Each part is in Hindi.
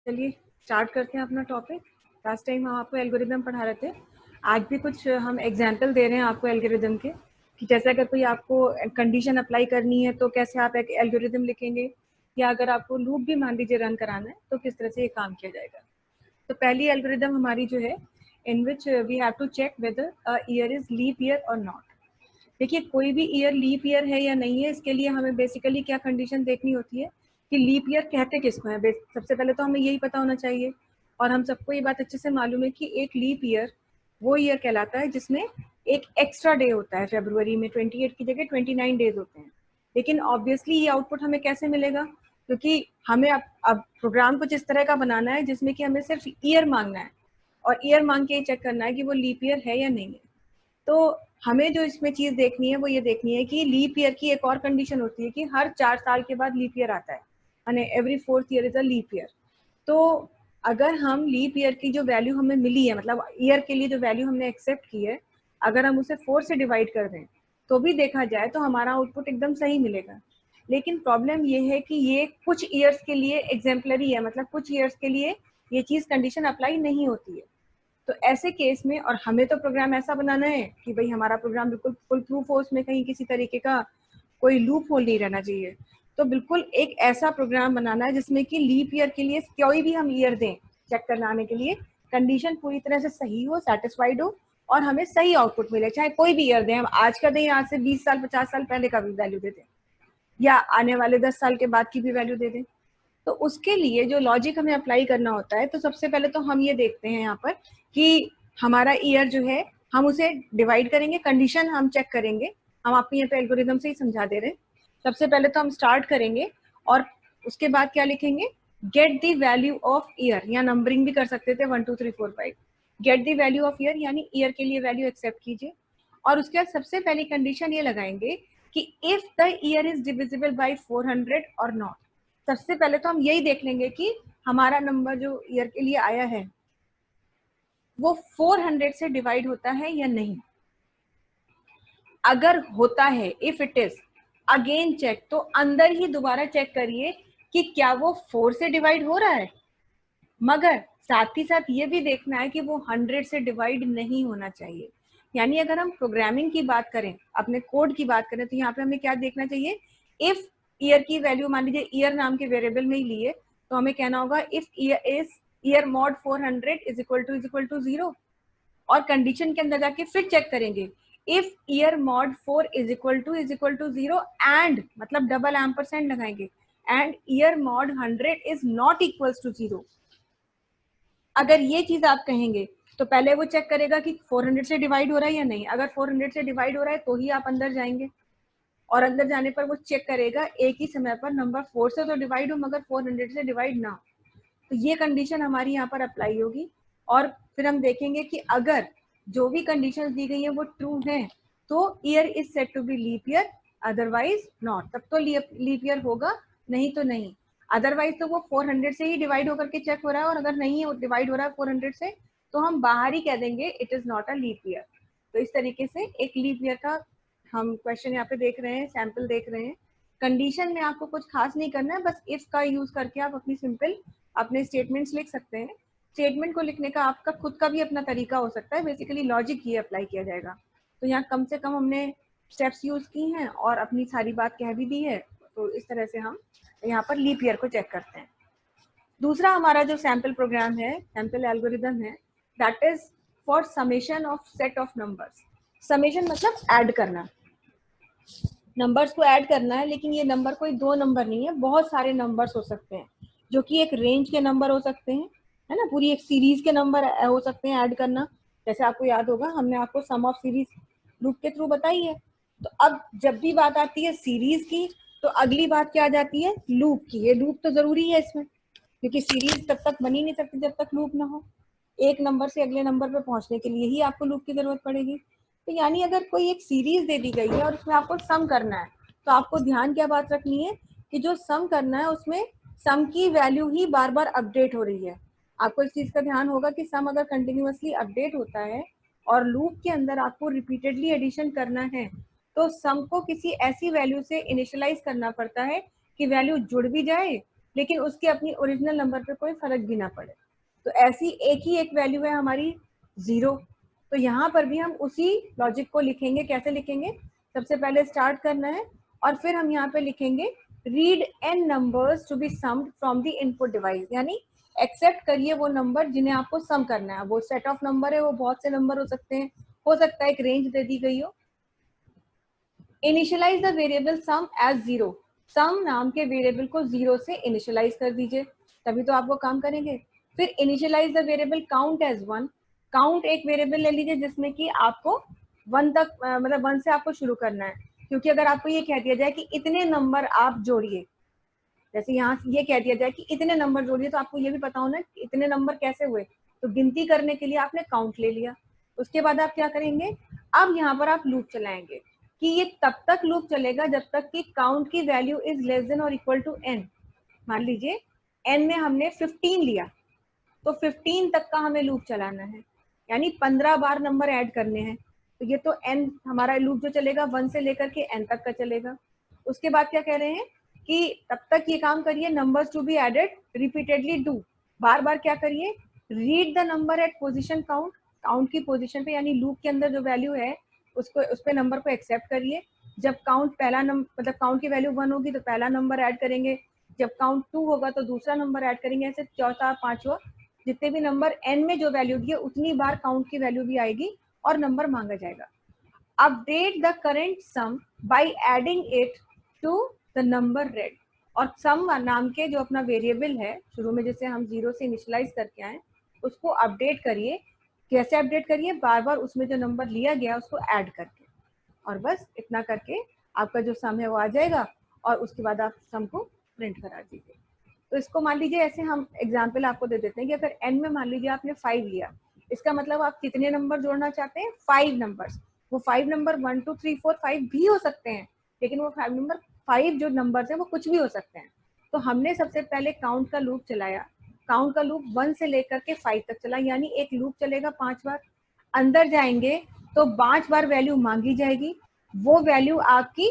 चलिए स्टार्ट करते हैं अपना टॉपिक। लास्ट टाइम हम आपको एल्गोरिदम पढ़ा रहे थे, आज भी कुछ हम एग्जाम्पल दे रहे हैं आपको एल्गोरिदम के कि जैसे अगर कोई आपको कंडीशन अप्लाई करनी है तो कैसे आप एक एल्गोरिदम लिखेंगे, या अगर आपको लूप भी मान लीजिए रन कराना है तो किस तरह से ये काम किया जाएगा। तो पहली एल्गोरिदम हमारी जो है, in which we have to check whether a year is leap year और नॉट। देखिए कोई भी ईयर लीप ईयर है या नहीं है, इसके लिए हमें बेसिकली क्या कंडीशन देखनी होती है कि लीप ईयर कहते किसको है। सबसे पहले तो हमें यही पता होना चाहिए, और हम सबको ये बात अच्छे से मालूम है कि एक लीप ईयर वो ईयर कहलाता है जिसमें एक एक्स्ट्रा डे होता है। फरवरी में 28 की जगह 29 डेज होते हैं। लेकिन ऑब्वियसली ये आउटपुट हमें कैसे मिलेगा, क्योंकि हमें अब प्रोग्राम कुछ इस तरह का बनाना है जिसमें कि हमें सिर्फ ईयर मांगना है, और ईयर मांग के ही चेक करना है कि वो लीप ईयर है या नहीं है। तो हमें जो इसमें चीज देखनी है वो ये देखनी है कि लीप ईयर की एक और कंडीशन होती है कि हर 4 साल के बाद लीप ईयर आता है, यानी every 4th year is a leap year. तो अगर हम लीप ईयर की जो वैल्यू हमें मिली है, मतलब ईयर के लिए जो वैल्यू हमने एक्सेप्ट की है, अगर हम उसे 4 से डिवाइड कर दें तो भी देखा जाए तो हमारा आउटपुट एकदम सही मिलेगा। लेकिन प्रॉब्लम ये है कि ये कुछ ईयर्स के लिए एग्जाम्पलरी है, मतलब कुछ ईयर्स के लिए ये चीज कंडीशन अप्लाई नहीं होती है। तो ऐसे केस में, और हमें तो प्रोग्राम ऐसा बनाना है कि भाई हमारा प्रोग्राम बिल्कुल फुल प्रूफ हो, उसमें कहीं किसी तरीके का कोई लूप होल नहीं रहना चाहिए। तो बिल्कुल एक ऐसा प्रोग्राम बनाना है जिसमें कि लीप ईयर के लिए कोई भी हम ईयर दें चेक कराने के लिए, कंडीशन पूरी तरह से सही हो, सेटिस्फाइड हो, और हमें सही आउटपुट मिले। चाहे कोई भी ईयर दें, हम आज का दें, आज से 20 साल 50 साल पहले का भी वैल्यू दे दें, या आने वाले 10 साल के बाद की भी वैल्यू दे दें। तो उसके लिए जो लॉजिक हमें अप्लाई करना होता है, तो सबसे पहले तो हम ये देखते हैं यहाँ पर कि हमारा ईयर जो है हम उसे डिवाइड करेंगे, कंडीशन हम चेक करेंगे। हम आपको यहाँ पे एल्गोरिदम से ही समझा दे रहे हैं। सबसे पहले तो हम स्टार्ट करेंगे और उसके बाद क्या लिखेंगे, get the value of year, या नंबरिंग भी कर सकते थे 1 2 3 4 5। Get the value of year यानी ईयर के लिए वैल्यू एक्सेप्ट कीजिए, और उसके बाद सबसे पहली कंडीशन ये लगाएंगे कि if the year is divisible by 400 और नॉट। सबसे पहले तो हम यही देख लेंगे कि हमारा नंबर जो ईयर के लिए आया है वो 400 से डिवाइड होता है या नहीं। अगर होता है, if it is, again check, तो अंदर ही दोबारा चेक करिए कि क्या वो 4 से डिवाइड हो रहा है। मगर साथ ही साथ ये भी देखना है कि वो 100 से डिवाइड नहीं होना चाहिए। यानी अगर हम प्रोग्रामिंग की बात करें, अपने कोड की बात करें, तो यहाँ पे हमें क्या देखना चाहिए, इफ ईयर की वैल्यू मान लीजिए ईयर नाम के वेरिएबल में ही लिए, तो हमें कहना होगा if year mod 400 is equal to 0। और कंडीशन के अंदर जाके फिर चेक करेंगे, if year mod 4 is equal to 0 and, मतलब डबल एम्परसेंड लगाएंगे, and year mod 100 is not equals to 0। अगर ये चीज आप कहेंगे तो पहले वो चेक करेगा कि 400 से डिवाइड हो रहा है या नहीं। अगर 400 से डिवाइड हो रहा है तो ही आप अंदर जाएंगे, और अंदर जाने पर वो चेक करेगा एक ही समय पर नंबर 4 से तो डिवाइड हो मगर 400 से डिवाइड ना हो। तो ये कंडीशन हमारी यहाँ पर अप्लाई होगी, और फिर हम देखेंगे कि अगर जो भी कंडीशन दी गई है वो ट्रू है तो year is set to be leap year, otherwise not. तब तो लीप ईयर होगा, नहीं तो नहीं। अदरवाइज तो वो 400 से ही डिवाइड होकर के चेक हो रहा है, और अगर नहीं डिवाइड हो रहा है 400 से तो हम बाहर ही कह देंगे it is not a leap year. तो इस तरीके से एक लीप ईयर का हम क्वेश्चन यहाँ पे देख रहे हैं, सैंपल देख रहे हैं। कंडीशन में आपको कुछ खास नहीं करना है, बस इफ का यूज करके आप अपनी सिंपल अपने स्टेटमेंट्स लिख सकते हैं। स्टेटमेंट को लिखने का आपका खुद का भी अपना तरीका हो सकता है, बेसिकली लॉजिक ये अप्लाई किया जाएगा। तो यहाँ कम से कम हमने स्टेप्स यूज की हैं और अपनी सारी बात कह भी दी है। तो इस तरह से हम यहाँ पर लीप ईयर को चेक करते हैं। दूसरा हमारा जो सैंपल प्रोग्राम है, सैंपल एल्गोरिदम है, that is for summation of set of numbers. Summation मतलब ऐड करना, नंबर्स को ऐड करना है। लेकिन ये नंबर कोई दो नंबर नहीं है, बहुत सारे नंबर्स हो सकते हैं, जो कि एक रेंज के नंबर हो सकते हैं, है ना, पूरी एक सीरीज के नंबर हो सकते हैं ऐड करना। जैसे आपको याद होगा हमने आपको सम ऑफ सीरीज लूप के थ्रू बताई है। तो अब जब भी बात आती है सीरीज की तो अगली बात क्या आ जाती है, लूप की। ये लूप तो जरूरी है इसमें, क्योंकि सीरीज तब तक बनी नहीं सकती जब तक लूप ना हो। एक नंबर से अगले नंबर पे पहुंचने के लिए ही आपको लूप की जरूरत पड़ेगी। तो यानी अगर कोई एक सीरीज दे दी गई है और उसमें आपको सम करना है, तो आपको ध्यान क्या बात रखनी है कि जो सम करना है उसमें सम की वैल्यू ही बार बार अपडेट हो रही है। आपको इस चीज का ध्यान होगा कि सम अगर कंटिन्यूअसली अपडेट होता है और लूप के अंदर आपको रिपीटेडली एडिशन करना है, तो सम को किसी ऐसी वैल्यू से इनिशियलाइज करना पड़ता है कि वैल्यू जुड़ भी जाए लेकिन उसके अपनी ओरिजिनल नंबर पे कोई फर्क भी ना पड़े। तो ऐसी एक ही एक वैल्यू है हमारी 0। तो यहाँ पर भी हम उसी लॉजिक को लिखेंगे। कैसे लिखेंगे? सबसे पहले स्टार्ट करना है और फिर हम यहाँ पे लिखेंगे read n numbers to be summed from the input device, यानी एक्सेप्ट करिए वो नंबर जिन्हें आपको सम करना है। वो सेट ऑफ नंबर है, वो बहुत से नंबर हो सकते हैं, हो सकता है एक रेंज दे दी गई हो। Initialize the variable sum as 0, sum नाम के वेरिएबल को 0 से इनिशियलाइज कर दीजिए, तभी तो आप वो काम करेंगे। फिर initialize the variable count as 1, count एक वेरिएबल ले लीजिए जिसमें कि आपको 1 तक मतलब 1 से आपको शुरू करना है, क्योंकि अगर आपको ये कह दिया जाए कि इतने नंबर आप जोड़िए, जैसे यहाँ ये कह दिया जाए कि इतने नंबर जोड़िए, तो आपको ये भी पता होना कि इतने नंबर कैसे हुए। तो गिनती करने के लिए आपने काउंट ले लिया। उसके बाद आप क्या करेंगे? अब यहाँ पर आप लूप चलाएंगे कि ये तब तक लूप चलेगा जब तक कि काउंट की वैल्यू इज लेस देन और इक्वल टू n। मान लीजिए n में हमने 15 लिया, तो 15 तक का हमें लूप चलाना है, यानी 15 बार नंबर ऐड करने हैं। तो ये तो n हमारा लूप जो चलेगा 1 से लेकर के n तक का चलेगा। उसके बाद क्या कह रहे हैं कि तब तक ये काम करिए, numbers to be added repeatedly do, बार बार क्या करिए? Read the number at position count, count की पोजीशन पे यानी लूप के अंदर जो वैल्यू है उसको उस पे नंबर को एक्सेप्ट करिए। जब काउंट पहला नंबर मतलब काउंट की वैल्यू 1 होगी तो पहला नंबर ऐड करेंगे, जब काउंट 2 होगा तो दूसरा नंबर ऐड करेंगे, ऐसे चौथा पांचवा, जितने भी नंबर n में जो वैल्यू दी है उतनी बार काउंट की वैल्यू भी आएगी और नंबर मांगा जाएगा। Update the current sum by adding it to the number read, और सम नाम के जो अपना वेरिएबल है शुरू में जिसे हम 0 से इनिशियलाइज करके आए उसको अपडेट करिए। कैसे अपडेट करिए? बार बार उसमें जो नंबर लिया गया उसको ऐड करके, और बस इतना करके आपका जो सम है वो आ जाएगा और उसके बाद आप सम को प्रिंट करा दीजिए। तो इसको मान लीजिए ऐसे हम एग्जाम्पल आपको दे देते हैं कि अगर n में मान लीजिए आपने 5 लिया, इसका मतलब आप कितने नंबर जोड़ना चाहते हैं? 5 नंबर्स। वो 5 नंबर 1 2 3 4 5 भी हो सकते हैं, लेकिन वो 5 नंबर 5 जो नंबर्स हैं वो कुछ भी हो सकते हैं। तो हमने सबसे पहले काउंट का लूप चलाया, काउंट का लूप 1 से लेकर के 5 तक चला, यानी एक लूप चलेगा 5 बार। अंदर जाएंगे तो 5 बार वैल्यू मांगी जाएगी, वो वैल्यू आपकी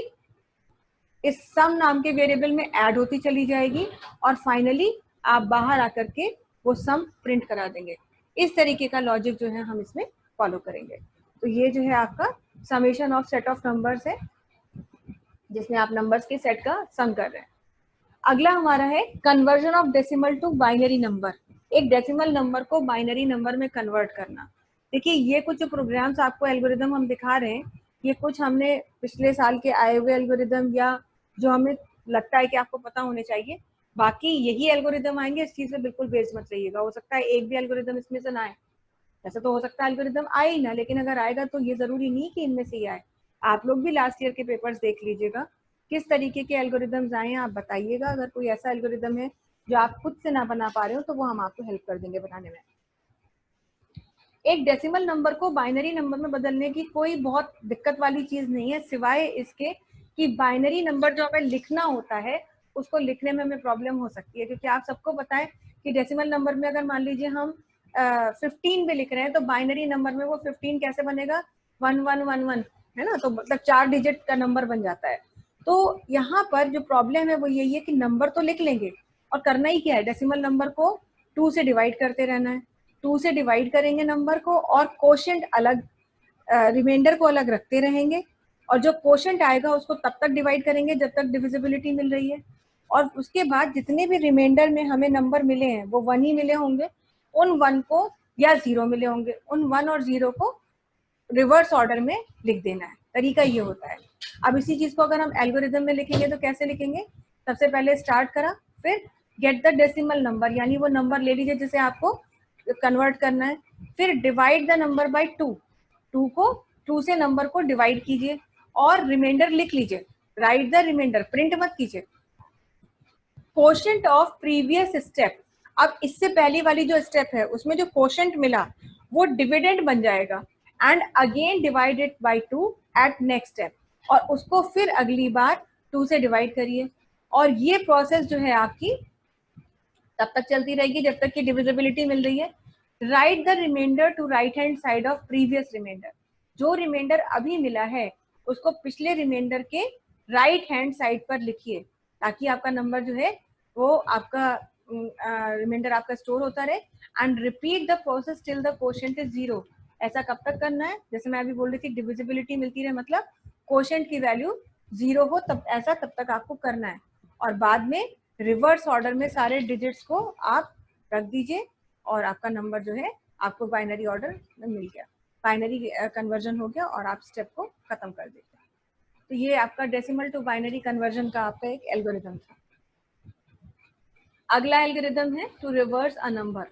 इस सम नाम के वेरिएबल में ऐड होती चली जाएगी और फाइनली आप बाहर आकर के वो सम प्रिंट करा देंगे। इस तरीके का लॉजिक जो है हम इसमें फॉलो करेंगे। तो ये जो है आपका summation of set of numbers है, जिसमें आप नंबर्स के सेट का सम कर रहे हैं। अगला हमारा है conversion of decimal to binary number, एक डेसिमल नंबर को बाइनरी नंबर में कन्वर्ट करना। देखिए ये कुछ जो प्रोग्राम्स आपको एल्गोरिदम हम दिखा रहे हैं, ये कुछ हमने पिछले साल के आए हुए एल्गोरिदम या जो हमें लगता है कि आपको पता होने चाहिए, बाकी यही एल्गोरिदम आएंगे, इस चीज से बिल्कुल बेस मत रहिएगा। हो सकता है एक भी एल्गोरिदम इसमें से ना आए, वैसे तो हो सकता है एल्गोरिदम आए ही ना, लेकिन अगर आएगा तो ये जरूरी नहीं कि इनमें से ही आए। आप लोग भी लास्ट ईयर के पेपर्स देख लीजिएगा, किस तरीके के एल्गोरिदम्स आए हैं आप बताइएगा। अगर कोई ऐसा एल्गोरिदम है जो आप खुद से ना बना पा रहे हो तो वो हम आपको हेल्प कर देंगे बनाने में। एक डेसिमल नंबर को बाइनरी नंबर में बदलने की कोई बहुत दिक्कत वाली चीज नहीं है, सिवाय इसके कि बाइनरी नंबर जो हमें लिखना होता है उसको लिखने में हमें प्रॉब्लम हो सकती है, क्योंकि आप सबको पता है कि डेसिमल नंबर में अगर मान लीजिए हम 15 भी लिख रहे हैं तो बाइनरी नंबर में वो 15 कैसे बनेगा? 1111 है ना, तो मतलब 4 डिजिट का नंबर बन जाता है। तो यहाँ पर जो प्रॉब्लम है वो यही है कि नंबर तो लिख लेंगे और करना ही क्या है? डेसिमल नंबर को 2 से डिवाइड करते रहना है। 2 से डिवाइड करेंगे नंबर को और कोशेंट अलग, रिमाइंडर को अलग रखते रहेंगे, और जो कोशेंट आएगा उसको तब तक डिवाइड करेंगे जब तक डिविजिबिलिटी मिल रही है, और उसके बाद जितने भी रिमाइंडर में हमें नंबर मिले हैं वो 1 ही मिले होंगे, उन 1 को या 0 मिले होंगे, उन 1 और 0 को रिवर्स ऑर्डर में लिख देना है। तरीका ये होता है। अब इसी चीज को अगर हम एल्गोरिदम में लिखेंगे तो कैसे लिखेंगे? सबसे पहले स्टार्ट करा, फिर गेट द डेसिमल नंबर, यानी वो नंबर ले लीजिए जिसे आपको कन्वर्ट करना है, फिर डिवाइड द नंबर बाय 2, 2 से नंबर को डिवाइड कीजिए और रिमाइंडर लिख लीजिए, राइट द रिमाइंडर, प्रिंट मत कीजिए। कोशेंट ऑफ प्रीवियस स्टेप, अब इससे पहली वाली जो स्टेप है उसमें जो कोशेंट मिला वो डिविडेंड बन जाएगा, and again divided by 2 at next step, और उसको फिर अगली बार 2 से डिवाइड करिए, और ये प्रोसेस जो है आपकी तब तक चलती रहेगी जब तक कि डिविजिबिलिटी मिल रही है। Write the remainder to right hand side of previous remainder, जो रिमाइंडर अभी मिला है उसको पिछले रिमाइंडर के राइट हैंड साइड पर लिखिए, ताकि आपका नंबर जो है वो आपका रिमाइंडर आपका स्टोर होता रहे। And repeat the process till the quotient is 0। ऐसा कब तक करना है, जैसे मैं अभी बोल रही थी डिविजिबिलिटी मिलती रहे, मतलब कोशेंट की वैल्यू 0 हो, तब ऐसा तब तक आपको करना है। और बाद में रिवर्स ऑर्डर में सारे डिजिट्स को आप रख दीजिए और आपका नंबर जो है आपको बाइनरी ऑर्डर में मिल गया, बाइनरी कन्वर्जन हो गया और आप स्टेप को खत्म कर देते। तो ये आपका डेसिमल टू बाइनरी कन्वर्जन का आपका एक एल्गोरिथम था। अगला एल्गोरिथम है टू रिवर्स अ नंबर।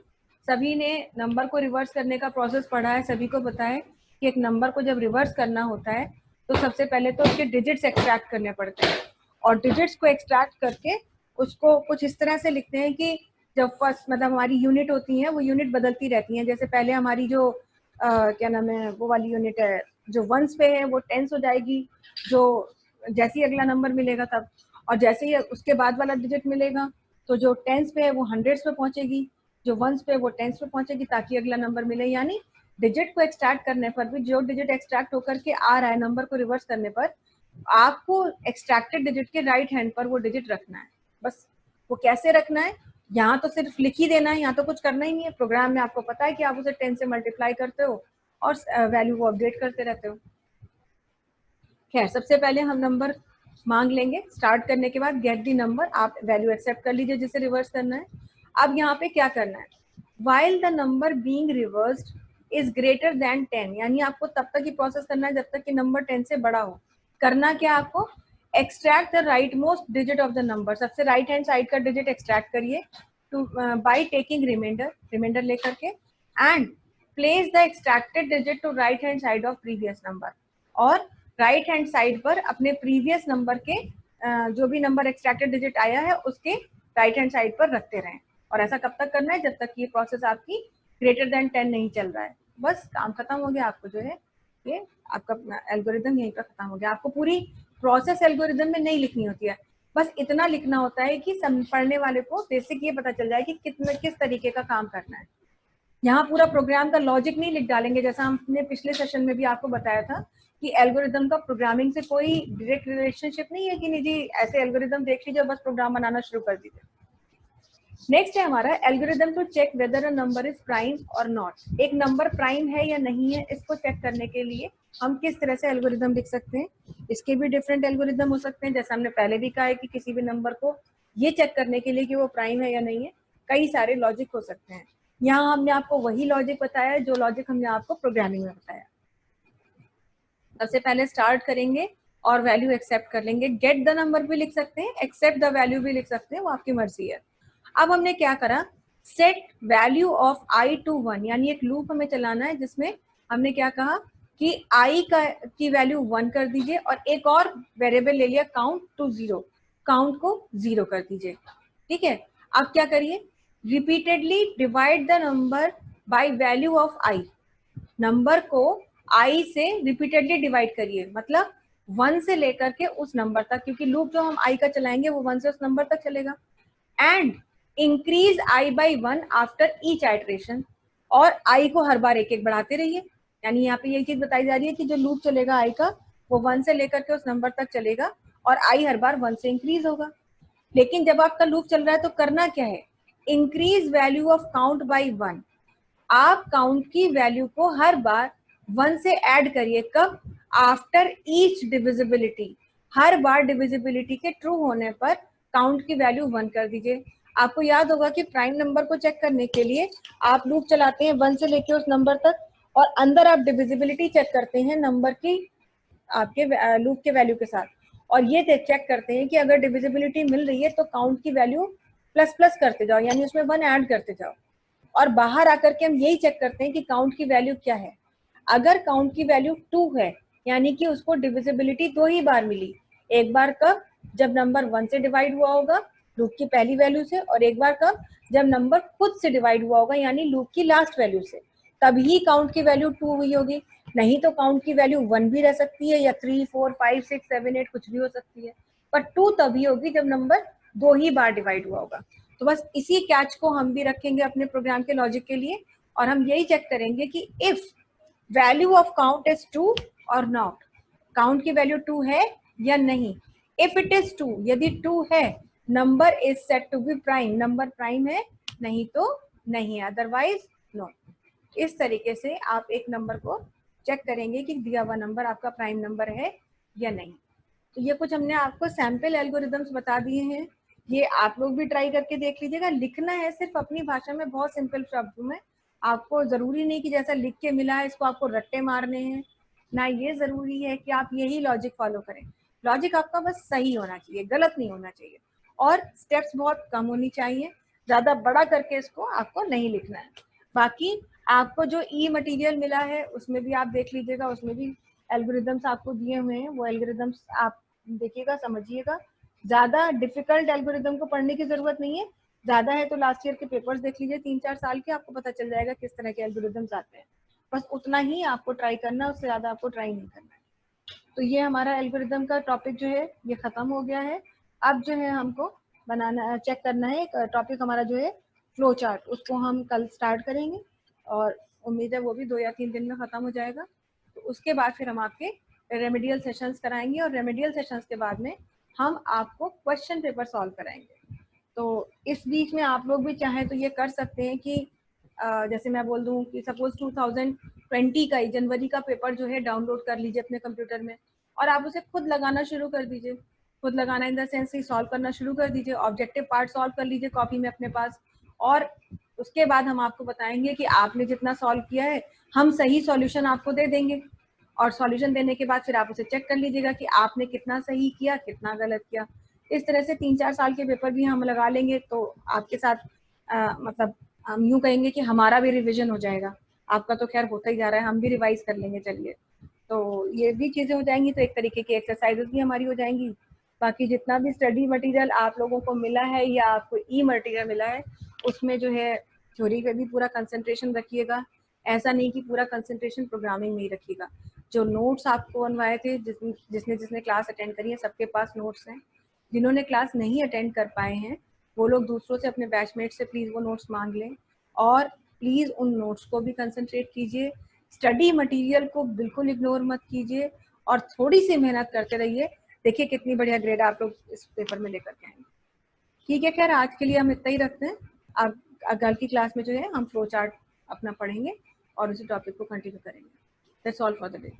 सभी ने नंबर को रिवर्स करने का प्रोसेस पढ़ा है, सभी को पता है कि एक नंबर को जब रिवर्स करना होता है तो सबसे पहले तो उसके डिजिट्स एक्सट्रैक्ट करने पड़ते हैं, और डिजिट्स को एक्सट्रैक्ट करके उसको कुछ इस तरह से लिखते हैं कि जब फर्स्ट मतलब हमारी यूनिट होती है वो यूनिट बदलती रहती हैं। जैसे पहले हमारी जो क्या नाम है वो वाली यूनिट है जो वंस पे है वो टेंस हो जाएगी, जो जैसे ही अगला नंबर मिलेगा तब, और जैसे ही उसके बाद वाला डिजिट मिलेगा तो जो टेंस पे है वो हंड्रेड्स पे पहुंचेगी, जो वंस पे वो टेंस पे पहुंचेगी ताकि अगला नंबर मिले। यानी डिजिट को एक्सट्रैक्ट करने पर भी जो डिजिट एक्सट्रैक्ट होकर के आ रहा है नंबर को रिवर्स करने पर आपको एक्सट्रैक्टेड डिजिट के राइट हैंड पर वो डिजिट रखना है। बस वो कैसे रखना है, यहाँ तो सिर्फ लिख ही देना है, यहाँ तो कुछ करना ही नहीं है। प्रोग्राम में आपको पता है कि आप उसे 10 से मल्टीप्लाई करते हो और वैल्यू को अपडेट करते रहते हो। खैर सबसे पहले हम नंबर मांग लेंगे, स्टार्ट करने के बाद गेट दी नंबर, आप वैल्यू एक्सेप्ट कर लीजिए जिसे रिवर्स करना है। अब यहाँ पे क्या करना है, while the number being reversed is greater than 10, यानी आपको तब तक ही प्रोसेस करना है जब तक कि नंबर 10 से बड़ा हो। करना क्या आपको, extract the right most digit of the number, सबसे राइट हैंड साइड का डिजिट एक्सट्रैक्ट करिए to by taking remainder, remainder लेकर के, and place the extracted digit to right hand side of previous number, और राइट हैंड साइड पर अपने प्रीवियस नंबर के जो भी नंबर एक्सट्रैक्टेड डिजिट आया है उसके राइट हैंड साइड पर रखते रहें। और ऐसा कब तक करना है, जब तक ये प्रोसेस आपकी ग्रेटर देन 10 नहीं चल रहा है। बस काम खत्म हो गया, आपको जो है ये आपका एल्गोरिदम यहीं पर खत्म हो गया। आपको पूरी प्रोसेस एल्गोरिदम में नहीं लिखनी होती है, बस इतना लिखना होता है कि पढ़ने वाले को बेसिक ये पता चल जाए कि कितने किस तरीके का काम करना है। यहाँ पूरा प्रोग्राम का लॉजिक नहीं लिख डालेंगे, जैसा हमने पिछले सेशन में भी आपको बताया था कि एल्गोरिदम का प्रोग्रामिंग से कोई डायरेक्ट रिलेशनशिप नहीं है कि नहीं जी ऐसे एल्गोरिदम देख लीजिए बस प्रोग्राम बनाना शुरू कर दीजिए। नेक्स्ट है हमारा algorithm to check whether a number is prime और नॉट। एक नंबर प्राइम है या नहीं है इसको चेक करने के लिए हम किस तरह से एल्गोरिदम लिख सकते हैं। इसके भी डिफरेंट एल्गोरिदम हो सकते हैं, जैसे हमने पहले भी कहा है कि किसी भी नंबर को ये चेक करने के लिए कि वो प्राइम है या नहीं है कई सारे लॉजिक हो सकते हैं। यहाँ हमने आपको वही लॉजिक बताया जो लॉजिक हमने आपको प्रोग्रामिंग में बताया। सबसे पहले स्टार्ट करेंगे और वैल्यू एक्सेप्ट कर लेंगे। गेट द नंबर भी लिख सकते हैं, एक्सेप्ट द वैल्यू भी लिख सकते हैं, वो आपकी मर्जी है। अब हमने क्या करा, set value of I to 1, यानी एक लूप हमें चलाना है जिसमें हमने क्या कहा कि आई की वैल्यू 1 कर दीजिए और एक और वेरिएबल ले लिया काउंट टू 0, काउंट को 0 कर दीजिए। ठीक है, अब क्या करिए, repeatedly divide the number by value of I, number को आई से रिपीटेडली डिवाइड करिए, मतलब 1 से लेकर के उस नंबर तक, क्योंकि लूप जो हम आई का चलाएंगे वो 1 से उस नंबर तक चलेगा। And increase I by 1 after each iteration, और आई को हर बार एक एक बढ़ाते रहिए। यानी यहाँ पे ये चीज बताई जा रही है कि जो लूप चलेगा आई का वो 1 से लेकर के उस नंबर तक चलेगा और आई हर बार 1 से इंक्रीज होगा। लेकिन जब आपका लूप चल रहा है तो करना क्या है, increase value of count by 1, आप काउंट की वैल्यू को हर बार 1 से ऐड करिए। कब, आफ्टर ईच डिविजिबिलिटी, हर बार डिविजिबिलिटी के ट्रू होने पर काउंट की वैल्यू 1 कर दीजिए। आपको याद होगा कि प्राइम नंबर को चेक करने के लिए आप लूप चलाते हैं 1 से लेके उस नंबर तक और अंदर आप डिविजिबिलिटी चेक करते हैं नंबर की आपके लूप के वैल्यू के साथ, और ये चेक करते हैं कि अगर डिविजिबिलिटी मिल रही है तो काउंट की वैल्यू प्लस प्लस करते जाओ, यानी उसमें 1 ऐड करते जाओ। और बाहर आकर के हम यही चेक करते हैं कि काउंट की वैल्यू क्या है। अगर काउंट की वैल्यू 2 है यानी कि उसको डिविजिबिलिटी 2 ही बार मिली, एक बार कब, जब नंबर 1 से डिवाइड हुआ होगा लूप की पहली वैल्यू से, और एक बार कब, जब नंबर खुद से डिवाइड हुआ होगा यानी लूप की लास्ट वैल्यू से, तभी काउंट की वैल्यू 2 हुई होगी। नहीं तो काउंट की वैल्यू 1 भी रह सकती है या 3, 4, 5, 6, 7, 8 कुछ भी हो सकती है, पर 2 तभी होगी जब नंबर 2 ही बार डिवाइड हुआ होगा। तो बस इसी कैच को हम भी रखेंगे अपने प्रोग्राम के लॉजिक के लिए, और हम यही चेक करेंगे कि if value of count is 2 और नॉट, काउंट की वैल्यू 2 है या नहीं। इफ इट इज 2, यदि 2 है number is set to be prime, number prime है नहीं तो नहीं है, अदरवाइज नो। इस तरीके से आप एक नंबर को चेक करेंगे कि दिया हुआ नंबर आपका प्राइम नंबर है या नहीं। तो ये कुछ हमने आपको सैम्पल एल्गोरिदम्स बता दिए हैं, ये आप लोग भी ट्राई करके देख लीजिएगा। लिखना है सिर्फ अपनी भाषा में, बहुत सिंपल शब्दों में। आपको जरूरी नहीं कि जैसा लिख के मिला है इसको आपको रट्टे मारने हैं, ना ये जरूरी है कि आप यही लॉजिक फॉलो करें। लॉजिक आपका बस सही होना चाहिए, गलत नहीं होना चाहिए, और स्टेप्स बहुत कम होनी चाहिए, ज्यादा बड़ा करके इसको आपको नहीं लिखना है। बाकी आपको जो ई मटेरियल मिला है उसमें भी आप देख लीजिएगा, उसमें भी एल्गोरिदम्स आपको दिए हुए हैं, वो एल्गोरिदम्स आप देखिएगा, समझिएगा। ज्यादा डिफिकल्ट एल्गोरिदम को पढ़ने की जरूरत नहीं है, ज्यादा है तो लास्ट ईयर के पेपर्स देख लीजिए 3-4 साल के, आपको पता चल जाएगा किस तरह के एल्गोरिदम्स आते हैं। बस उतना ही आपको ट्राई करना है, उससे ज्यादा आपको ट्राई नहीं करना है। तो ये हमारा एल्गोरिदम का टॉपिक जो है ये खत्म हो गया है। अब जो है हमको बनाना, चेक करना है एक टॉपिक हमारा जो है फ्लो चार्ट, उसको हम कल स्टार्ट करेंगे और उम्मीद है वो भी 2 या 3 दिन में खत्म हो जाएगा। तो उसके बाद फिर हम आपके रेमेडियल सेशंस कराएंगे, और रेमेडियल सेशंस के बाद में हम आपको क्वेश्चन पेपर सॉल्व कराएंगे। तो इस बीच में आप लोग भी चाहें तो ये कर सकते हैं कि जैसे मैं बोल दूं कि सपोज 2020 का जनवरी का पेपर जो है डाउनलोड कर लीजिए अपने कंप्यूटर में, और आप उसे खुद लगाना शुरू कर दीजिए। खुद लगाना in the sense he solve करना शुरू कर दीजिए, ऑब्जेक्टिव पार्ट सॉल्व कर लीजिए कॉपी में अपने पास, और उसके बाद हम आपको बताएंगे कि आपने जितना सॉल्व किया है हम सही सॉल्यूशन आपको दे देंगे, और सॉल्यूशन देने के बाद फिर आप उसे चेक कर लीजिएगा कि आपने कितना सही किया कितना गलत किया। इस तरह से 3-4 साल के पेपर भी हम लगा लेंगे, तो आपके साथ मतलब हम यूँ कहेंगे कि हमारा भी रिविजन हो जाएगा। आपका तो खैर होता ही जा रहा है, हम भी रिवाइज कर लेंगे। चलिए, तो ये भी चीज़ें हो जाएंगी, तो एक तरीके की एक्सरसाइजेस भी हमारी हो जाएंगी। बाकी जितना भी स्टडी मटेरियल आप लोगों को मिला है या आपको ई मटेरियल मिला है, उसमें जो है थ्योरी का भी पूरा कंसंट्रेशन रखिएगा। ऐसा नहीं कि पूरा कंसंट्रेशन प्रोग्रामिंग में ही रखिएगा। जो नोट्स आपको बनवाए थे, जिसने जिसने क्लास अटेंड करी है सबके पास नोट्स हैं। जिन्होंने क्लास नहीं अटेंड कर पाए हैं वो लोग दूसरों से, अपने बैचमेट से प्लीज़ वो नोट्स मांग लें, और प्लीज़ उन नोट्स को भी कंसंट्रेट कीजिए। स्टडी मटेरियल को बिल्कुल इग्नोर मत कीजिए, और थोड़ी सी मेहनत करते रहिए। देखिए कितनी बढ़िया ग्रेड आप लोग इस पेपर में लेकर के आएंगे। ठीक है, खैर आज के लिए हम इतना ही रखते हैं। अब कल की क्लास में जो है हम फ्लो चार्ट अपना पढ़ेंगे और उसी टॉपिक को कंटिन्यू करेंगे। That's all for the day.